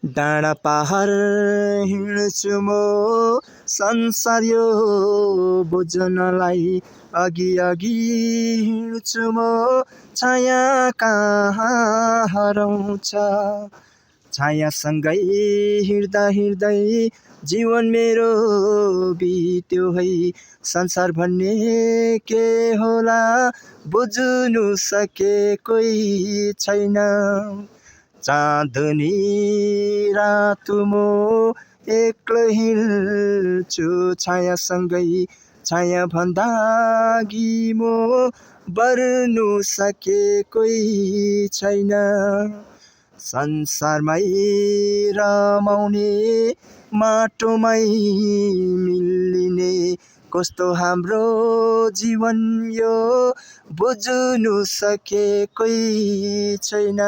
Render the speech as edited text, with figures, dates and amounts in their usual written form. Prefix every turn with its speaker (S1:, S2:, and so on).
S1: डाँडा पहाड हिँड्छु म संसार यो बुझ्नलाई अघि अघि हिँड्छु म छाया कहाँ हराउँछ छायासँगै हिँड्दा हिँड्दै जीवन मेरो बित्यो है संसार भन्ने के होला बुझ्नु सकेकै छैन चाँदनी रातो म एक्लै हिँड्छु छायासँगै छाया भन्दा अघि म बढ्नु सकेकै छैन संसारमै रमाउने माटोमै मिलिने कस्तो हाम्रो जीवन यो बुझ्नु सकेकै छैन।